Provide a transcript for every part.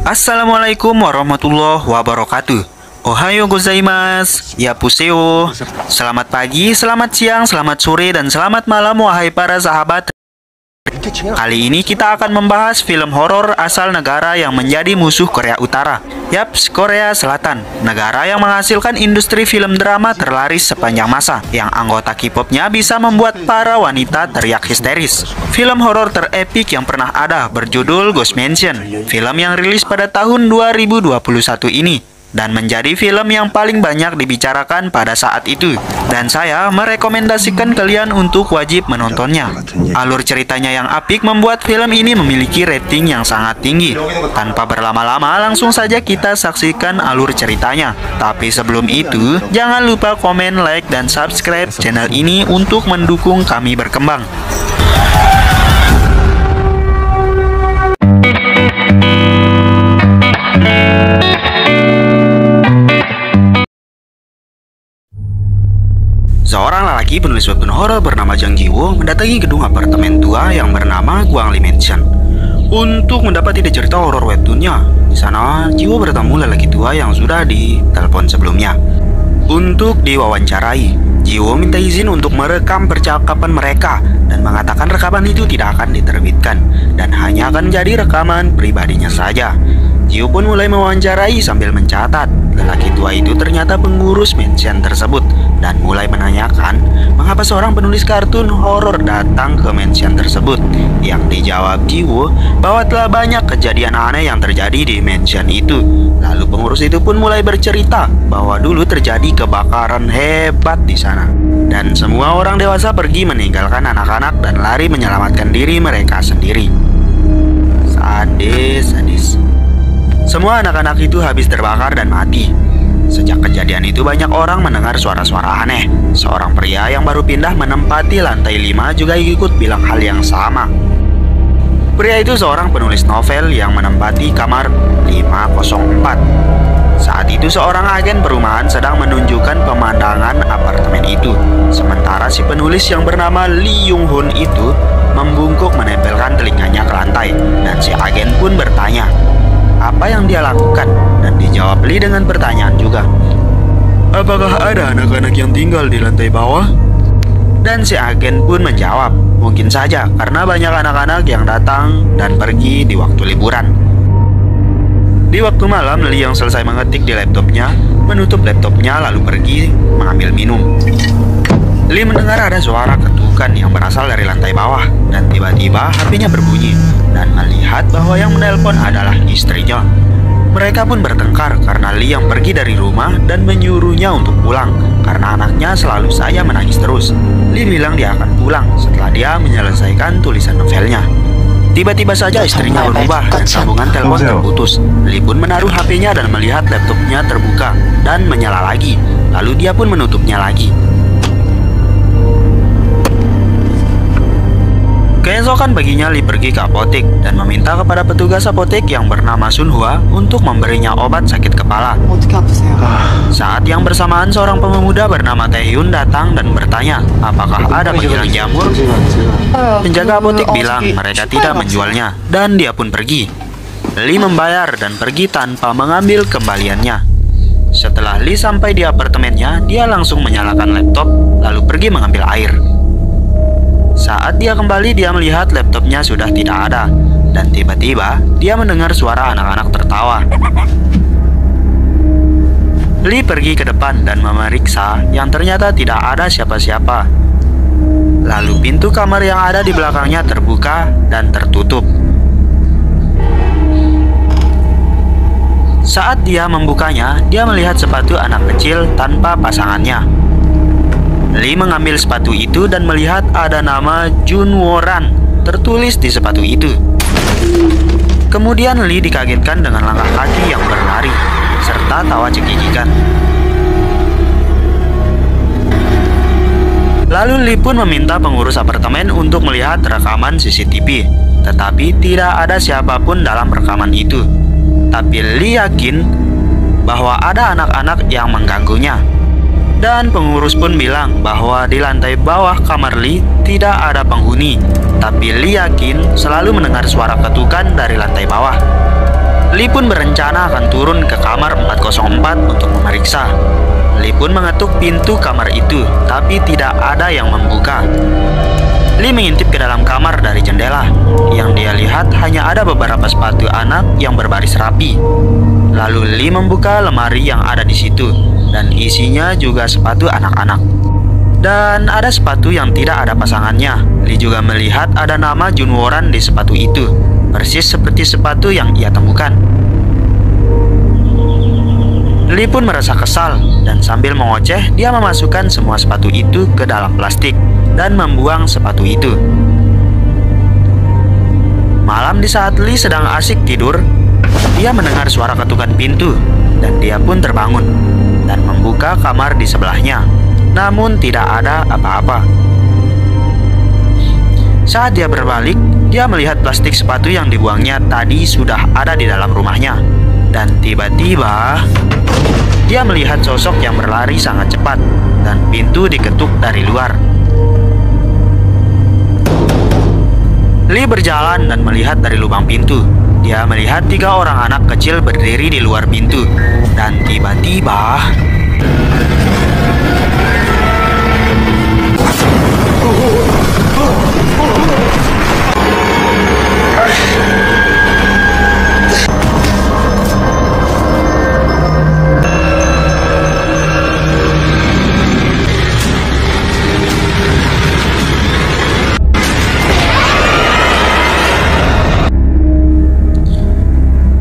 Assalamualaikum warahmatullahi wabarakatuh. Ohayo gozaimasu, yapuseo. Selamat pagi, selamat siang, selamat sore, dan selamat malam wahai para sahabat. Kali ini kita akan membahas film horor asal negara yang menjadi musuh Korea Utara. Yaps, Korea Selatan, negara yang menghasilkan industri film drama terlaris sepanjang masa, yang anggota K-popnya bisa membuat para wanita teriak histeris. Film horor terepik yang pernah ada berjudul Ghost Mansion, film yang rilis pada tahun 2021 ini dan menjadi film yang paling banyak dibicarakan pada saat itu. Dan saya merekomendasikan kalian untuk wajib menontonnya. Alur ceritanya yang apik membuat film ini memiliki rating yang sangat tinggi. Tanpa berlama-lama, langsung saja kita saksikan alur ceritanya. Tapi sebelum itu, jangan lupa komen, like, dan subscribe channel ini untuk mendukung kami berkembang. Seorang lelaki penulis webtoon horor bernama Jang Ji-woo mendatangi gedung apartemen tua yang bernama Gwangli Mansion untuk mendapat ide cerita horor webtoonnya. Di sana, Ji-woo bertemu lelaki tua yang sudah ditelepon sebelumnya untuk diwawancarai. Ji-woo minta izin untuk merekam percakapan mereka dan mengatakan rekaman itu tidak akan diterbitkan dan hanya akan jadi rekaman pribadinya saja. Ji-woo pun mulai mewawancarai sambil mencatat. Lelaki tua itu ternyata pengurus mansion tersebut dan mulai menanyakan mengapa seorang penulis kartun horor datang ke mansion tersebut. Yang dijawab Ji-woo bahwa telah banyak kejadian aneh yang terjadi di mansion itu. Lalu pengurus itu pun mulai bercerita bahwa dulu terjadi kebakaran hebat di sana dan semua orang dewasa pergi meninggalkan anak-anak dan lari menyelamatkan diri mereka sendiri. Sadis. Semua anak-anak itu habis terbakar dan mati. Sejak kejadian itu banyak orang mendengar suara-suara aneh. Seorang pria yang baru pindah menempati lantai 5 juga ikut bilang hal yang sama. Pria itu seorang penulis novel yang menempati kamar 504. Saat itu seorang agen perumahan sedang menunjukkan pemandangan apartemen itu. Sementara si penulis yang bernama Lee Young Hoon itu membungkuk menempelkan telinganya ke lantai. Dan si agen pun bertanya apa yang dia lakukan, dan dijawab Lee dengan pertanyaan juga. Apakah ada anak-anak yang tinggal di lantai bawah? Dan si agen pun menjawab, mungkin saja karena banyak anak-anak yang datang dan pergi di waktu liburan. Di waktu malam, Lee yang selesai mengetik di laptopnya menutup laptopnya lalu pergi mengambil minum. Lee mendengar ada suara ketukan yang berasal dari lantai bawah dan tiba-tiba HP-nya berbunyi dan melihat bahwa yang menelpon adalah istrinya. Mereka pun bertengkar karena Lee yang pergi dari rumah dan menyuruhnya untuk pulang karena anaknya selalu saja menangis terus. Lee bilang dia akan pulang setelah dia menyelesaikan tulisan novelnya. Tiba-tiba saja istrinya berubah dan sambungan telepon terputus. Lee pun menaruh HP-nya dan melihat laptopnya terbuka dan menyala lagi. Lalu dia pun menutupnya lagi. Keesokan paginya, Lee pergi ke apotek dan meminta kepada petugas apotek yang bernama Sun Hwa untuk memberinya obat sakit kepala. Saat yang bersamaan, seorang pemuda bernama Taehyun datang dan bertanya apakah ada penghilang jamur. Penjaga apotek bilang mereka tidak menjualnya dan dia pun pergi. Lee membayar dan pergi tanpa mengambil kembaliannya. Setelah Lee sampai di apartemennya, dia langsung menyalakan laptop lalu pergi mengambil air. Saat dia kembali, dia melihat laptopnya sudah tidak ada. Dan tiba-tiba, dia mendengar suara anak-anak tertawa. Lee pergi ke depan dan memeriksa yang ternyata tidak ada siapa-siapa. Lalu pintu kamar yang ada di belakangnya terbuka dan tertutup. Saat dia membukanya, dia melihat sepatu anak kecil tanpa pasangannya. Lee mengambil sepatu itu dan melihat ada nama Jun Woran tertulis di sepatu itu. Kemudian Lee dikagetkan dengan langkah kaki yang berlari serta tawa cekikikan. Lalu Lee pun meminta pengurus apartemen untuk melihat rekaman CCTV, tetapi tidak ada siapapun dalam rekaman itu. Tapi Lee yakin bahwa ada anak-anak yang mengganggunya. Dan pengurus pun bilang bahwa di lantai bawah kamar Lee tidak ada penghuni. Tapi Lee yakin selalu mendengar suara ketukan dari lantai bawah. Li pun berencana akan turun ke kamar 404 untuk memeriksa. Li pun mengetuk pintu kamar itu, tapi tidak ada yang membuka. Li mengintip ke dalam kamar dari jendela. Yang dia lihat hanya ada beberapa sepatu anak yang berbaris rapi. Lalu Li membuka lemari yang ada di situ, dan isinya juga sepatu anak-anak. Dan ada sepatu yang tidak ada pasangannya. Li juga melihat ada nama Junworan di sepatu itu, persis seperti sepatu yang ia temukan. Li pun merasa kesal, dan sambil mengoceh, dia memasukkan semua sepatu itu ke dalam plastik dan membuang sepatu itu. Malam di saat Li sedang asik tidur, dia mendengar suara ketukan pintu, dan dia pun terbangun dan membuka kamar di sebelahnya. Namun tidak ada apa-apa. Saat dia berbalik, dia melihat plastik sepatu yang dibuangnya tadi sudah ada di dalam rumahnya. Dan tiba-tiba, dia melihat sosok yang berlari sangat cepat, dan pintu diketuk dari luar. Li berjalan dan melihat dari lubang pintu. Dia melihat 3 orang anak kecil berdiri di luar pintu. Dan tiba-tiba,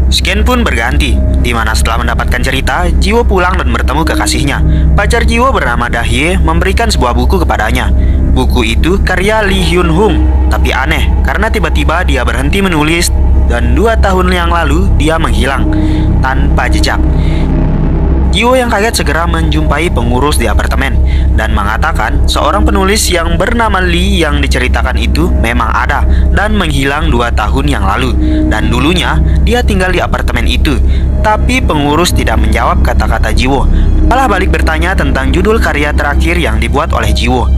Scan pun berganti, di mana setelah mendapatkan cerita, Jiwo pulang dan bertemu kekasihnya. Pacar Jiwo bernama Dahye memberikan sebuah buku kepadanya. Buku itu karya Lee Hyun Hung, tapi aneh karena tiba-tiba dia berhenti menulis dan 2 tahun yang lalu dia menghilang tanpa jejak. Jiwo yang kaget segera menjumpai pengurus di apartemen dan mengatakan seorang penulis yang bernama Lee yang diceritakan itu memang ada dan menghilang 2 tahun yang lalu, dan dulunya dia tinggal di apartemen itu. Tapi pengurus tidak menjawab kata-kata Jiwo, malah balik bertanya tentang judul karya terakhir yang dibuat oleh Jiwo.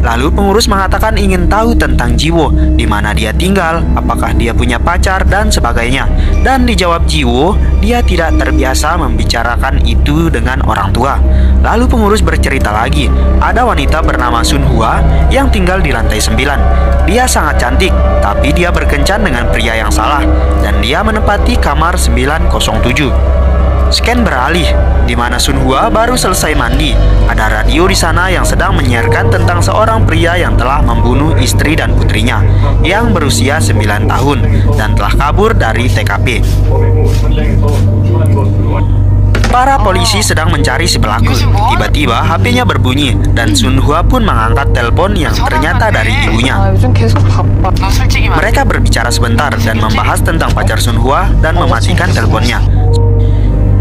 Lalu pengurus mengatakan ingin tahu tentang Jiwo, di mana dia tinggal, apakah dia punya pacar, dan sebagainya. Dan dijawab Jiwo, dia tidak terbiasa membicarakan itu dengan orang tua. Lalu pengurus bercerita lagi, ada wanita bernama Sun Hua yang tinggal di lantai 9. Dia sangat cantik, tapi dia berkencan dengan pria yang salah, dan dia menempati kamar 907. Scan beralih, di mana Sun Hua baru selesai mandi. Ada radio di sana yang sedang menyiarkan tentang seorang pria yang telah membunuh istri dan putrinya yang berusia 9 tahun dan telah kabur dari TKP. Para polisi sedang mencari si pelaku. Tiba-tiba HP-nya berbunyi dan Sun Hua pun mengangkat telepon yang ternyata dari ibunya. Mereka berbicara sebentar dan membahas tentang pacar Sun Hua dan mematikan teleponnya.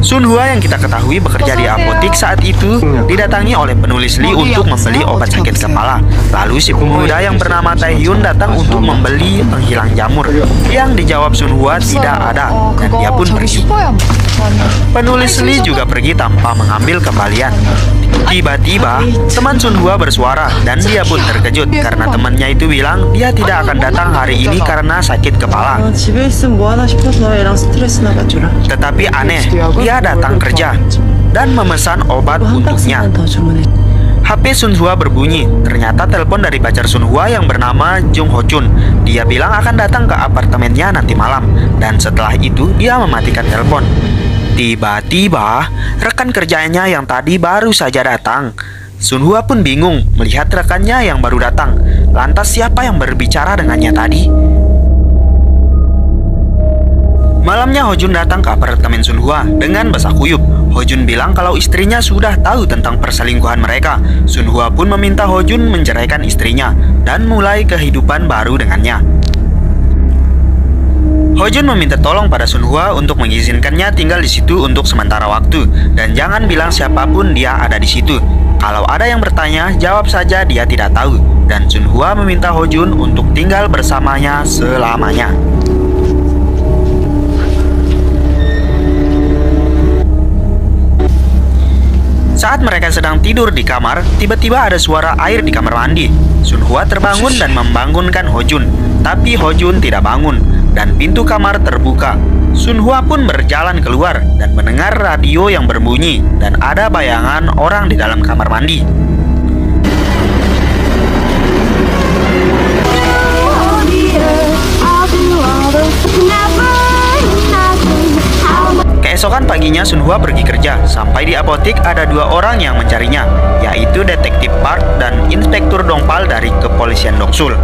Sun Hua yang kita ketahui bekerja di apotik saat itu didatangi oleh penulis Lee untuk membeli obat sakit kepala. Lalu si pemuda yang bernama Taehyun datang untuk membeli penghilang jamur. Yang dijawab Sun Hua tidak ada dan dia pun pergi. Penulis Lee juga pergi tanpa mengambil kembalian. Tiba-tiba teman Sun Hua bersuara dan dia pun terkejut karena temannya itu bilang dia tidak akan datang hari ini karena sakit kepala. Tetapi aneh, dia datang kerja dan memesan obat untuknya. HP Sun Hua berbunyi. Ternyata telepon dari pacar Sun Hua yang bernama Jung Ho Chun. Dia bilang akan datang ke apartemennya nanti malam, dan setelah itu dia mematikan telepon. Tiba-tiba rekan kerjanya yang tadi baru saja datang. Sun Hua pun bingung melihat rekannya yang baru datang. Lantas siapa yang berbicara dengannya tadi? Malamnya Ho Jun datang ke apartemen Sun Hua dengan basah kuyup. Ho Jun bilang kalau istrinya sudah tahu tentang perselingkuhan mereka. Sun Hua pun meminta Ho Jun menceraikan istrinya dan mulai kehidupan baru dengannya. Ho Jun meminta tolong pada Sun Hua untuk mengizinkannya tinggal di situ untuk sementara waktu dan jangan bilang siapapun dia ada di situ. Kalau ada yang bertanya, jawab saja dia tidak tahu. Dan Sun Hua meminta Ho Jun untuk tinggal bersamanya selamanya. Saat mereka sedang tidur di kamar, tiba-tiba ada suara air di kamar mandi. Sun Hua terbangun dan membangunkan Ho Jun, tapi Ho Jun tidak bangun dan pintu kamar terbuka. Sunhua pun berjalan keluar dan mendengar radio yang berbunyi dan ada bayangan orang di dalam kamar mandi. Keesokan paginya Sunhua pergi kerja. Sampai di apotik ada dua orang yang mencarinya, yaitu Detektif Park dan Inspektur Dongpal dari Kepolisian Dongsul.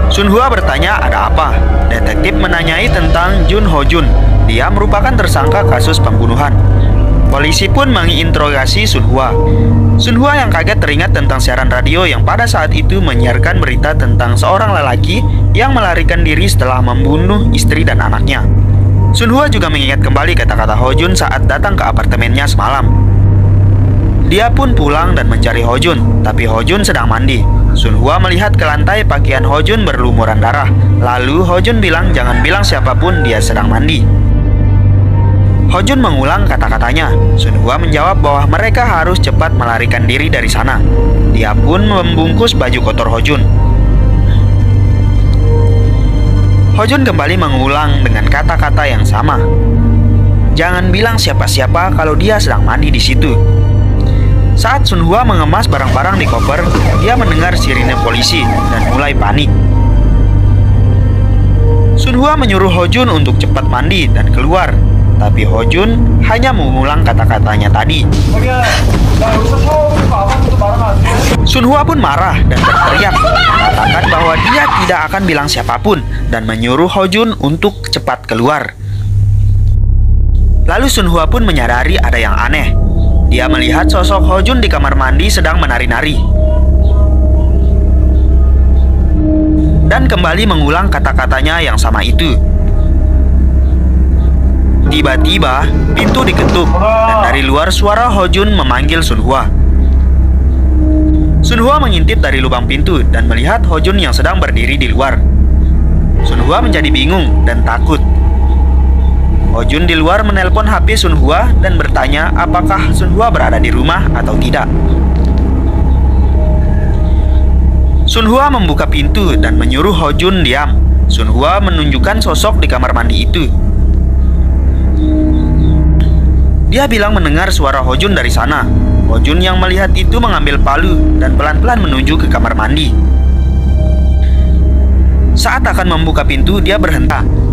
Sunhua bertanya ada apa. Detektif menanyai tentang Jun Ho Jun. Dia merupakan tersangka kasus pembunuhan. Polisi pun menginterogasi Sunhua. Sunhua yang kaget teringat tentang siaran radio yang pada saat itu menyiarkan berita tentang seorang lelaki yang melarikan diri setelah membunuh istri dan anaknya. Sunhua juga mengingat kembali kata-kata Ho Jun saat datang ke apartemennya semalam. Dia pun pulang dan mencari Ho Jun, tapi Ho Jun sedang mandi. Sunhua melihat ke lantai pakaian Ho Jun berlumuran darah. Lalu Ho Jun bilang jangan bilang siapapun dia sedang mandi. Ho Jun mengulang kata-katanya. Sunhua menjawab bahwa mereka harus cepat melarikan diri dari sana. Dia pun membungkus baju kotor Ho Jun. Ho Jun kembali mengulang dengan kata-kata yang sama. Jangan bilang siapa-siapa kalau dia sedang mandi di situ. Saat Sunhua mengemas barang-barang di koper, dia mendengar sirine polisi dan mulai panik. Sunhua menyuruh Ho Jun untuk cepat mandi dan keluar, tapi Ho Jun hanya mengulang kata-katanya tadi. Sunhua pun marah dan berteriak, mengatakan bahwa dia tidak akan bilang siapapun dan menyuruh Ho Jun untuk cepat keluar. Lalu Sunhua pun menyadari ada yang aneh. Dia melihat sosok Ho Jun di kamar mandi sedang menari-nari. Dan kembali mengulang kata-katanya yang sama itu. Tiba-tiba, pintu diketuk dan dari luar suara Ho Jun memanggil Sunhua. Sunhua mengintip dari lubang pintu dan melihat Ho Jun yang sedang berdiri di luar. Sunhua menjadi bingung dan takut. Ho Jun di luar menelpon HP Sunhua dan bertanya apakah Sunhua berada di rumah atau tidak. Sunhua membuka pintu dan menyuruh Ho Jun diam. Sunhua menunjukkan sosok di kamar mandi itu. Dia bilang mendengar suara Ho Jun dari sana. Ho Jun yang melihat itu mengambil palu dan pelan-pelan menuju ke kamar mandi. Saat akan membuka pintu, dia berhenti.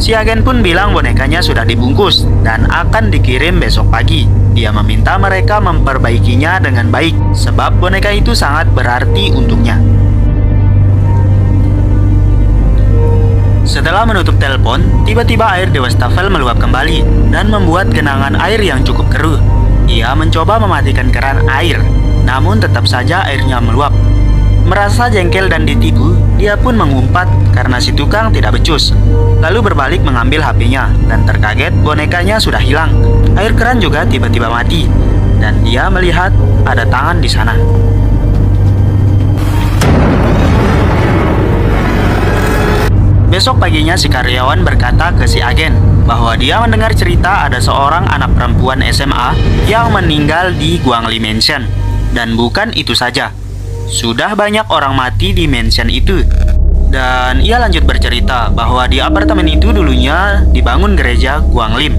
Si agen pun bilang bonekanya sudah dibungkus dan akan dikirim besok pagi. Dia meminta mereka memperbaikinya dengan baik, sebab boneka itu sangat berarti untuknya. Setelah menutup telepon, tiba-tiba air di wastafel meluap kembali dan membuat genangan air yang cukup keruh. Ia mencoba mematikan keran air, namun tetap saja airnya meluap. Merasa jengkel dan ditipu, dia pun mengumpat karena si tukang tidak becus. Lalu berbalik mengambil HP-nya dan terkaget bonekanya sudah hilang. Air keran juga tiba-tiba mati dan dia melihat ada tangan di sana. Besok paginya si karyawan berkata ke si agen bahwa dia mendengar cerita ada seorang anak perempuan SMA yang meninggal di Guangli Mansion. Dan bukan itu saja, sudah banyak orang mati di mansion itu. Dan ia lanjut bercerita bahwa di apartemen itu dulunya dibangun gereja Guanglim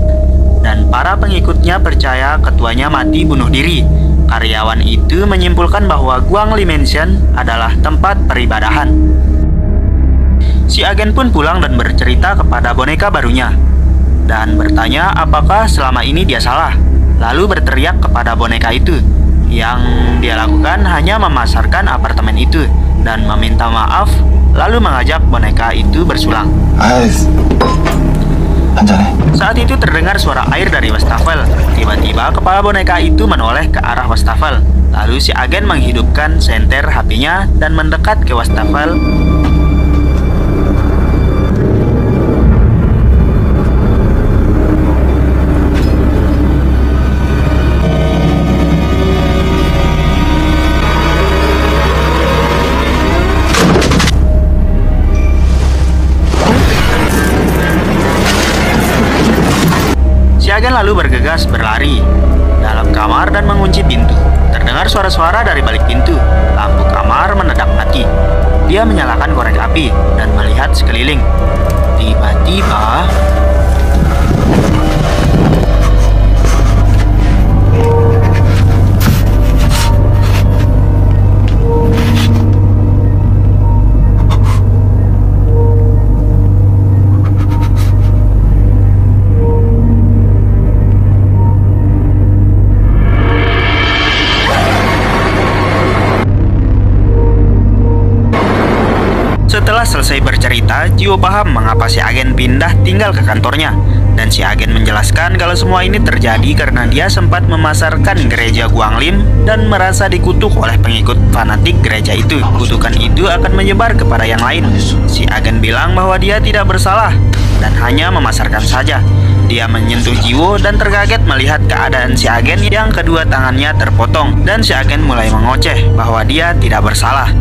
dan para pengikutnya percaya ketuanya mati bunuh diri. Karyawan itu menyimpulkan bahwa Guangli Mansion adalah tempat peribadahan. Si agen pun pulang dan bercerita kepada boneka barunya dan bertanya apakah selama ini dia salah. Lalu berteriak kepada boneka itu. Yang dia lakukan hanya memasarkan apartemen itu dan meminta maaf, lalu mengajak boneka itu bersulang. Saat itu terdengar suara air dari wastafel. Tiba-tiba kepala boneka itu menoleh ke arah wastafel. Lalu si agen menghidupkan senter HP-nya dan mendekat ke wastafel. agen lalu bergegas berlari dalam kamar dan mengunci pintu. Terdengar suara-suara dari balik pintu. Lampu kamar mendadak mati. Dia menyalakan korek api dan melihat sekeliling. Tiba-tiba setelah selesai bercerita, Jiwo paham mengapa si agen pindah tinggal ke kantornya. Dan si agen menjelaskan kalau semua ini terjadi karena dia sempat memasarkan gereja Guanglim dan merasa dikutuk oleh pengikut fanatik gereja itu. Kutukan itu akan menyebar kepada yang lain. Si agen bilang bahwa dia tidak bersalah dan hanya memasarkan saja. Dia menyentuh Jiwo dan terkaget melihat keadaan si agen yang kedua tangannya terpotong. Dan si agen mulai mengoceh bahwa dia tidak bersalah.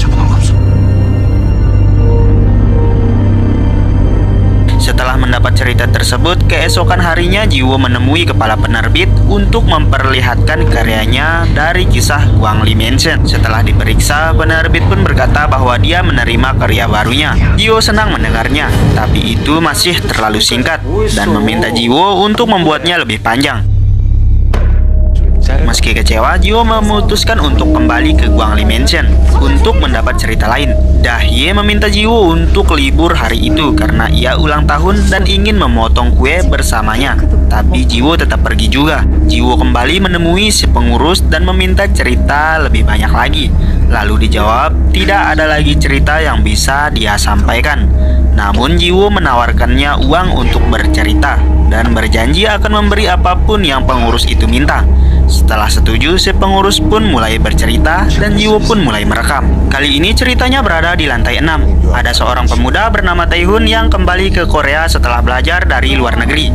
Setelah mendapat cerita tersebut, keesokan harinya Jiwo menemui kepala penerbit untuk memperlihatkan karyanya dari kisah Guangli Mansion. Setelah diperiksa, penerbit pun berkata bahwa dia menerima karya barunya. Jiwo senang mendengarnya, tapi itu masih terlalu singkat dan meminta Jiwo untuk membuatnya lebih panjang. Meski kecewa, Jiwo memutuskan untuk kembali ke Guangli Mansion untuk mendapat cerita lain. Dahye meminta Jiwo untuk libur hari itu karena ia ulang tahun dan ingin memotong kue bersamanya. Tapi Jiwo tetap pergi juga. Jiwo kembali menemui si pengurus dan meminta cerita lebih banyak lagi. Lalu dijawab tidak ada lagi cerita yang bisa dia sampaikan. Namun Jiwo menawarkannya uang untuk bercerita dan berjanji akan memberi apapun yang pengurus itu minta. Setelah setuju, si pengurus pun mulai bercerita dan Jiwo pun mulai merekam. Kali ini ceritanya berada di lantai 6. Ada seorang pemuda bernama Tae-hun yang kembali ke Korea setelah belajar dari luar negeri.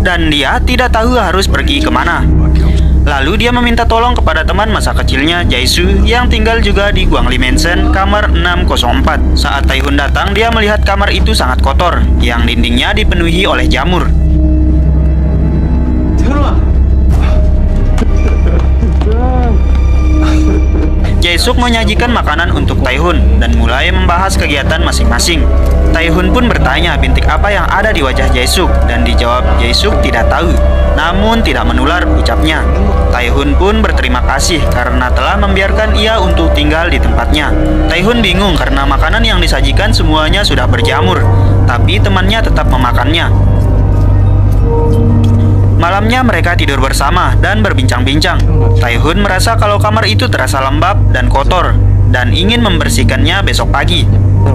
Dan dia tidak tahu harus pergi kemana. Lalu dia meminta tolong kepada teman masa kecilnya Jae-soo yang tinggal juga di Guangli Mansion kamar 604. Saat Tae-hun datang, dia melihat kamar itu sangat kotor yang dindingnya dipenuhi oleh jamur. Jae-suk menyajikan makanan untuk Tae-hun dan mulai membahas kegiatan masing-masing. Tae-hun pun bertanya bintik apa yang ada di wajah Jae-suk dan dijawab Jae-suk tidak tahu, namun tidak menular ucapnya. Tae-hun pun berterima kasih karena telah membiarkan ia untuk tinggal di tempatnya. Tae-hun bingung karena makanan yang disajikan semuanya sudah berjamur, tapi temannya tetap memakannya. Malamnya mereka tidur bersama dan berbincang-bincang. Tae-hun merasa kalau kamar itu terasa lembab dan kotor dan ingin membersihkannya besok pagi.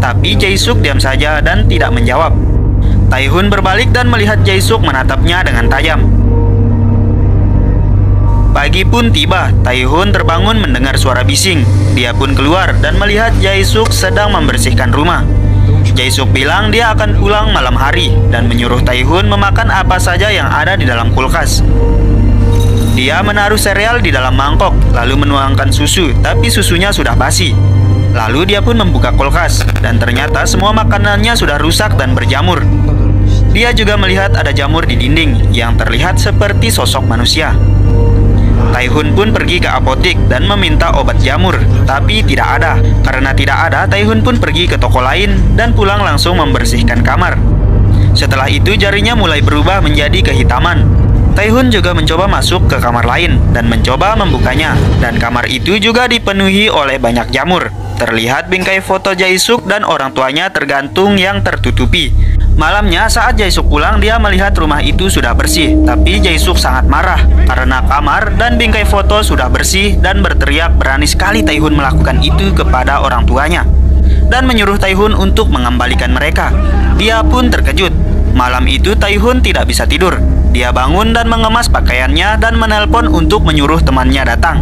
Tapi Jae-suk diam saja dan tidak menjawab. Tae-hun berbalik dan melihat Jae-suk menatapnya dengan tajam. Pagi pun tiba. Tae-hun terbangun mendengar suara bising. Dia pun keluar dan melihat Jae-suk sedang membersihkan rumah. Jae-suk bilang dia akan pulang malam hari dan menyuruh Tae-hun memakan apa saja yang ada di dalam kulkas. Dia menaruh sereal di dalam mangkok lalu menuangkan susu, tapi susunya sudah basi. Lalu dia pun membuka kulkas dan ternyata semua makanannya sudah rusak dan berjamur. Dia juga melihat ada jamur di dinding yang terlihat seperti sosok manusia. Tae-hun pun pergi ke apotik dan meminta obat jamur, tapi tidak ada. Karena tidak ada, Tae-hun pun pergi ke toko lain dan pulang langsung membersihkan kamar. Setelah itu jarinya mulai berubah menjadi kehitaman. Tae-hun juga mencoba masuk ke kamar lain dan mencoba membukanya. Dan kamar itu juga dipenuhi oleh banyak jamur. Terlihat bingkai foto Jae-suk dan orang tuanya tergantung yang tertutupi. Malamnya saat Jae-suk pulang, dia melihat rumah itu sudah bersih. Tapi Jae-suk sangat marah karena kamar dan bingkai foto sudah bersih dan berteriak berani sekali Tae-hun melakukan itu kepada orang tuanya dan menyuruh Tae-hun untuk mengembalikan mereka. Dia pun terkejut. Malam itu Tae-hun tidak bisa tidur. Dia bangun dan mengemas pakaiannya dan menelpon untuk menyuruh temannya datang.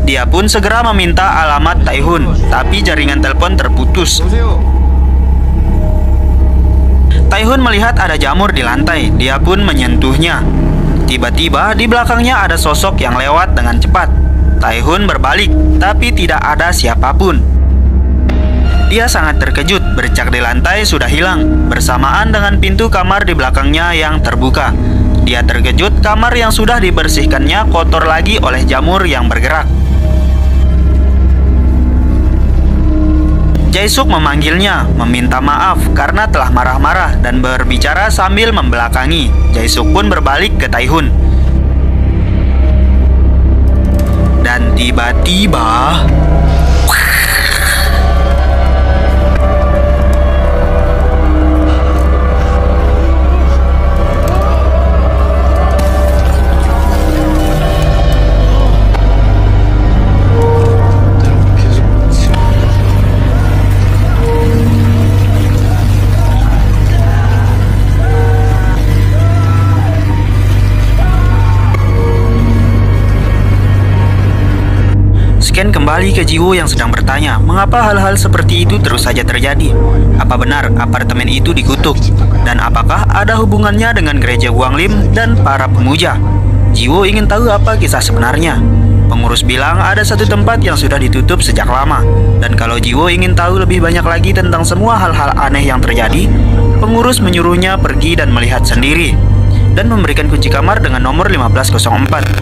Dia pun segera meminta alamat Tae-hun, tapi jaringan telepon terputus. Tae-hun melihat ada jamur di lantai. Dia pun menyentuhnya. Tiba-tiba di belakangnya ada sosok yang lewat dengan cepat. Tae-hun berbalik, tapi tidak ada siapapun. Dia sangat terkejut. Bercak di lantai sudah hilang, bersamaan dengan pintu kamar di belakangnya yang terbuka. Dia terkejut kamar yang sudah dibersihkannya kotor lagi oleh jamur yang bergerak. Jae-suk memanggilnya, meminta maaf karena telah marah-marah dan berbicara sambil membelakangi. Jae-suk pun berbalik ke Tae-hun. Dan tiba-tiba Ken kembali ke Jiwo yang sedang bertanya, mengapa hal-hal seperti itu terus saja terjadi? Apa benar apartemen itu dikutuk? Dan apakah ada hubungannya dengan gereja Guanglim dan para pemuja? Jiwo ingin tahu apa kisah sebenarnya. Pengurus bilang ada satu tempat yang sudah ditutup sejak lama. Dan kalau Jiwo ingin tahu lebih banyak lagi tentang semua hal-hal aneh yang terjadi, pengurus menyuruhnya pergi dan melihat sendiri dan memberikan kunci kamar dengan nomor 1504.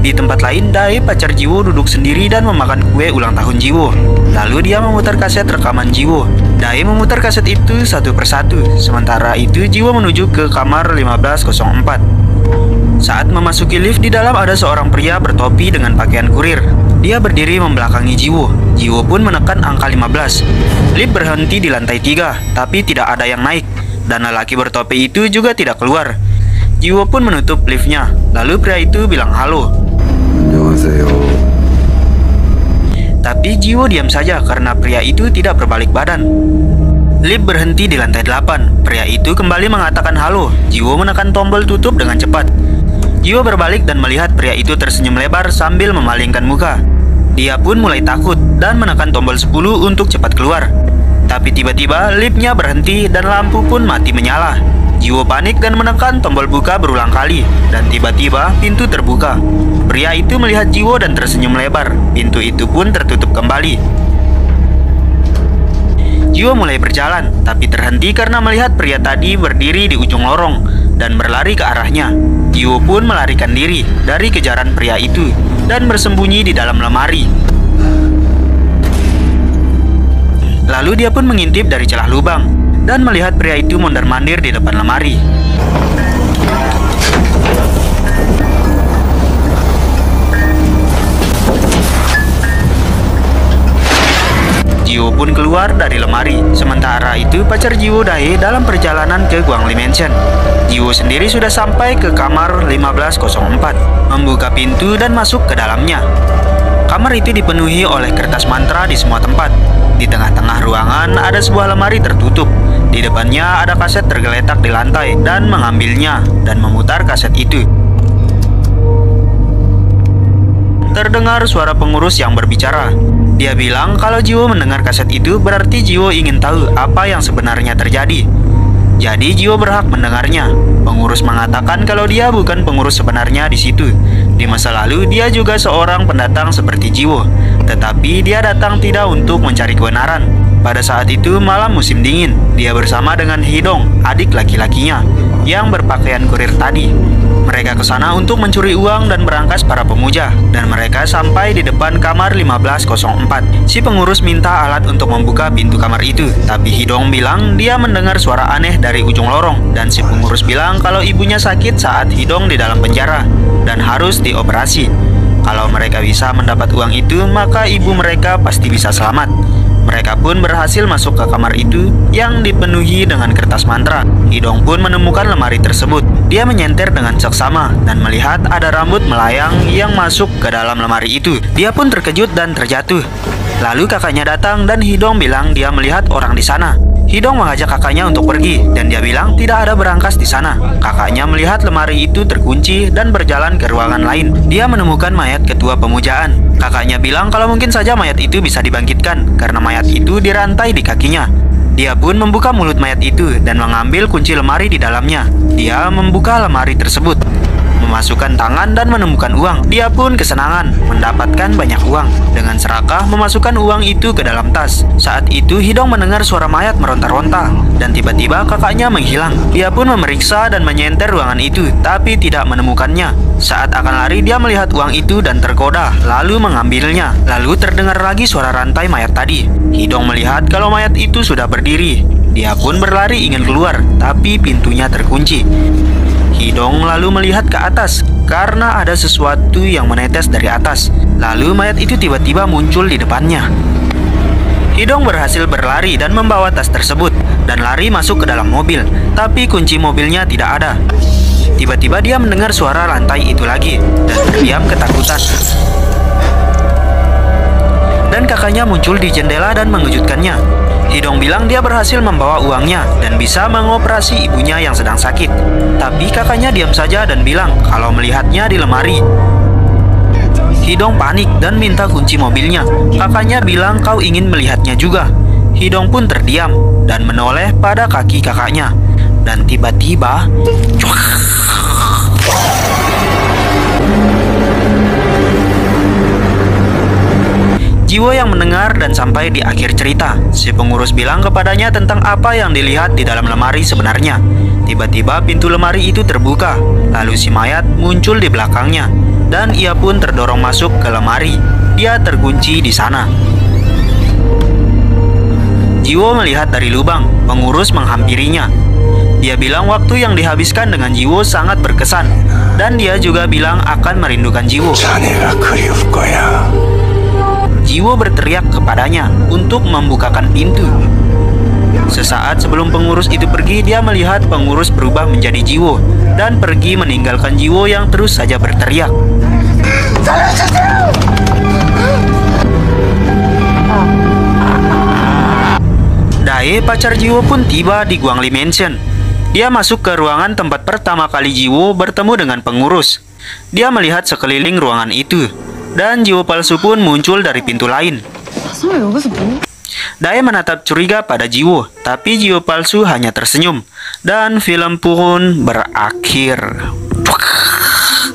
Di tempat lain, Dae, pacar Jiwo, duduk sendiri dan memakan kue ulang tahun Jiwo. Lalu dia memutar kaset rekaman Jiwo. Dae memutar kaset itu satu persatu. Sementara itu, Jiwo menuju ke kamar 1504. Saat memasuki lift, di dalam ada seorang pria bertopi dengan pakaian kurir. Dia berdiri membelakangi Jiwo. Jiwo pun menekan angka 15. Lift berhenti di lantai 3, tapi tidak ada yang naik. Dan lelaki bertopi itu juga tidak keluar. Jiwo pun menutup liftnya. Lalu pria itu bilang halo. Tapi Jiwo diam saja karena pria itu tidak berbalik badan. Lift berhenti di lantai 8. Pria itu kembali mengatakan halo. Jiwo menekan tombol tutup dengan cepat. Jiwo berbalik dan melihat pria itu tersenyum lebar sambil memalingkan muka. Dia pun mulai takut dan menekan tombol 10 untuk cepat keluar. Tapi tiba-tiba liftnya berhenti dan lampu pun mati menyala. Jiwo panik dan menekan tombol buka berulang kali. Dan tiba-tiba pintu terbuka. Pria itu melihat Jiwo dan tersenyum lebar. Pintu itu pun tertutup kembali. Jiwo mulai berjalan, tapi terhenti karena melihat pria tadi berdiri di ujung lorong dan berlari ke arahnya. Jiwo pun melarikan diri dari kejaran pria itu dan bersembunyi di dalam lemari. Lalu dia pun mengintip dari celah lubang dan melihat pria itu mondar-mandir di depan lemari. Jiwo pun keluar dari lemari. Sementara itu pacar Jiwo, Dae, dalam perjalanan ke Guangli Mansion. Jiwo sendiri sudah sampai ke kamar 1504, membuka pintu dan masuk ke dalamnya. Kamar itu dipenuhi oleh kertas mantra di semua tempat. Di tengah-tengah ruangan ada sebuah lemari tertutup. Di depannya ada kaset tergeletak di lantai dan mengambilnya dan memutar kaset itu. Terdengar suara pengurus yang berbicara. Dia bilang kalau Jiwo mendengar kaset itu berarti Jiwo ingin tahu apa yang sebenarnya terjadi. Jadi Jiwo berhak mendengarnya. Pengurus mengatakan kalau dia bukan pengurus sebenarnya di situ. Di masa lalu dia juga seorang pendatang seperti Jiwo, tetapi dia datang tidak untuk mencari kebenaran. Pada saat itu malam musim dingin, dia bersama dengan Hidong, adik laki-lakinya, yang berpakaian kurir tadi. Mereka ke sana untuk mencuri uang dan berangkas para pemuja, dan mereka sampai di depan kamar 1504. Si pengurus minta alat untuk membuka pintu kamar itu, tapi Hidong bilang dia mendengar suara aneh dari ujung lorong, dan si pengurus bilang kalau ibunya sakit saat Hidong di dalam penjara dan harus dioperasi. Kalau mereka bisa mendapat uang itu, maka ibu mereka pasti bisa selamat. Mereka pun berhasil masuk ke kamar itu yang dipenuhi dengan kertas mantra. Hidong pun menemukan lemari tersebut. Dia menyenter dengan seksama dan melihat ada rambut melayang yang masuk ke dalam lemari itu. Dia pun terkejut dan terjatuh. Lalu kakaknya datang dan Hidong bilang dia melihat orang di sana. Hidong mengajak kakaknya untuk pergi dan dia bilang tidak ada berangkas di sana. Kakaknya melihat lemari itu terkunci dan berjalan ke ruangan lain. Dia menemukan mayat ketua pemujaan. Kakaknya bilang kalau mungkin saja mayat itu bisa dibangkitkan karena mayat itu dirantai di kakinya. Dia pun membuka mulut mayat itu dan mengambil kunci lemari di dalamnya. Dia membuka lemari tersebut. memasukkan tangan dan menemukan uang. Dia pun kesenangan mendapatkan banyak uang. Dengan serakah memasukkan uang itu ke dalam tas. Saat itu Hidong mendengar suara mayat meronta-ronta dan tiba-tiba kakaknya menghilang. Dia pun memeriksa dan menyenter ruangan itu, tapi tidak menemukannya. Saat akan lari, dia melihat uang itu dan tergoda, lalu mengambilnya. Lalu terdengar lagi suara rantai mayat tadi. Hidong melihat kalau mayat itu sudah berdiri. Dia pun berlari ingin keluar, tapi pintunya terkunci. Hidong lalu melihat ke atas karena ada sesuatu yang menetes dari atas. Lalu mayat itu tiba-tiba muncul di depannya. Hidong berhasil berlari dan membawa tas tersebut dan lari masuk ke dalam mobil, tapi kunci mobilnya tidak ada. Tiba-tiba dia mendengar suara rantai itu lagi dan terdiam ketakutan. Dan kakaknya muncul di jendela dan mengejutkannya. Hidong bilang dia berhasil membawa uangnya dan bisa mengoperasi ibunya yang sedang sakit. Tapi kakaknya diam saja dan bilang kalau melihatnya di lemari. Hidong panik dan minta kunci mobilnya. Kakaknya bilang kau ingin melihatnya juga. Hidong pun terdiam dan menoleh pada kaki kakaknya. Dan tiba-tiba, Jiwo yang mendengar dan sampai di akhir cerita, si pengurus bilang kepadanya tentang apa yang dilihat di dalam lemari sebenarnya. Tiba-tiba pintu lemari itu terbuka, lalu si mayat muncul di belakangnya, dan ia pun terdorong masuk ke lemari. Dia terkunci di sana. Jiwo melihat dari lubang, pengurus menghampirinya. Dia bilang waktu yang dihabiskan dengan Jiwo sangat berkesan, dan dia juga bilang akan merindukan Jiwo. Jiwo berteriak kepadanya untuk membukakan pintu. Sesaat sebelum pengurus itu pergi, dia melihat pengurus berubah menjadi Jiwo dan pergi meninggalkan Jiwo yang terus saja berteriak. Dae, pacar Jiwo pun tiba di Guangli Mansion. Dia masuk ke ruangan tempat pertama kali Jiwo bertemu dengan pengurus. Dia melihat sekeliling ruangan itu. Dan Jiwo palsu pun muncul dari pintu lain. Dae menatap curiga pada Jiwo, tapi Jiwo palsu hanya tersenyum. Dan film pun berakhir.